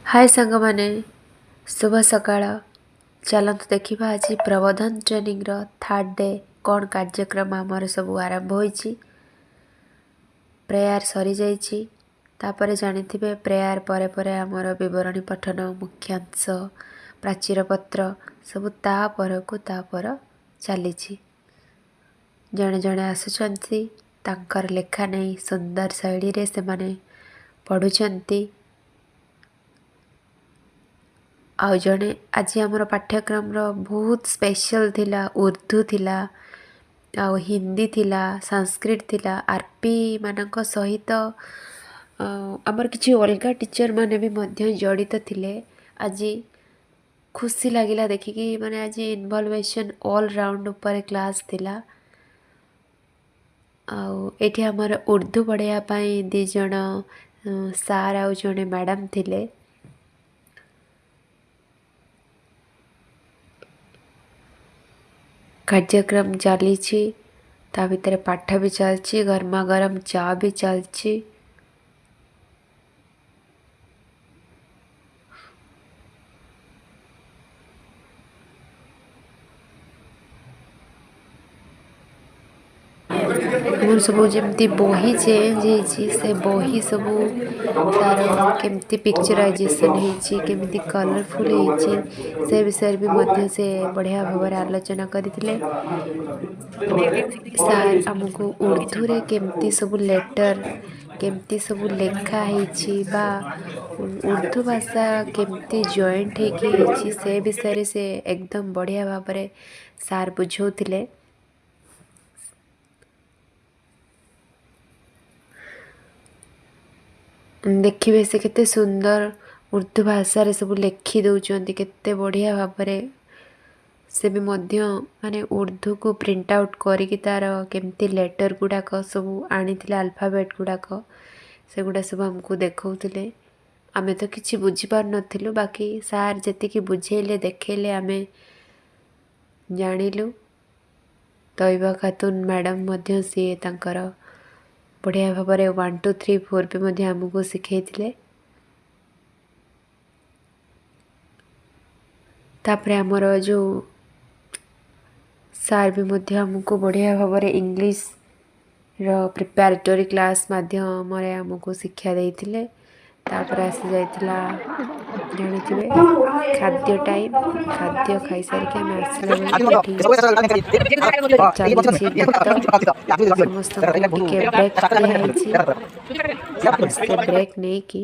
हाय सांग माने शुभ सकाळ चलतु देखा आज प्रबोधन ट्रेनिंग रो थर्ड डे कौन कार्यक्रम आमर सब आरंभ होइछि। प्रेयर सरी जाइछि तापरे जानिथिबे प्रेयर परे परे आमर विवरणी पठन मुख्यांश प्राचीर पत्र सब ता परकु ता पर चलीछि। जणे जणे आसुचंती तांकर लेखा नहीं सुंदर शैली रे से माने पढ़ुचंती। आउ जड़े आज आमर पाठ्यक्रम बहुत स्पेशल थिला उर्दू थिला आउ हिंदी थिला संस्कृत थिला आरपी मानक सहित आमर किछि अलगा टीचर माने भी मध्य जड़ित थिले। आज खुशी लागिला देखिकी माने आज इनवॉल्वेशन ऑल राउंड ऊपर क्लास थिला। आउ एठी आमर उर्दू पढ़ाया पाई दी जण सार आउ जणे मैडम थिले। कार्यक्रम चली ता भितर पाठ भी चलछि गरमा गरम चा भी चलछि। मोर सब जमती बही चेंज होइछि से बही सब तार केमती पिक्चराइजेशन होइछि केमती कलरफुल होइछि से विषय भी मध्य से बढ़िया भाव आलोचना करथिले। सार हमको उर्दू रे केमती सब लेटर केमती सब लेखा होइछि बा उर्दू भाषा केमती जॉइंट होइछि से विषय से एकदम बढ़िया भाव सार बुझौथिले। देखिए से केते सुंदर उर्दू भाषा रे सब लिखि दउचंती केते बढ़िया भाव से भी मध्य माने उर्दू को प्रिंट आउट करिकी तार केमती लेटर गुड़ाक सब आनीथिले अल्फाबेट गुड़ाक से गुड़ा सब हमको देखौथिले। आमे तो किछि बुझी पार नथिलु बाकी सार जेतिकी बुझेले देखेले आमे जानिलु। तैयबा खातून मैडम मध्य सी तांकर बढ़िया भाव 1 2 3 4 भी मध्य हमको शिखेइथिले। तापरे हमर जो सार भी मध्य हमको बढ़िया भाव इंग्लिश रो प्रिपरेटरी क्लास माध्यम हमको शिक्षा देइथिले। तापर आसी जाइथिला जानिथिबे खाद्य टाइम खाद्य खाई सारी के हम आसला समस्त ब्रेक नहीं की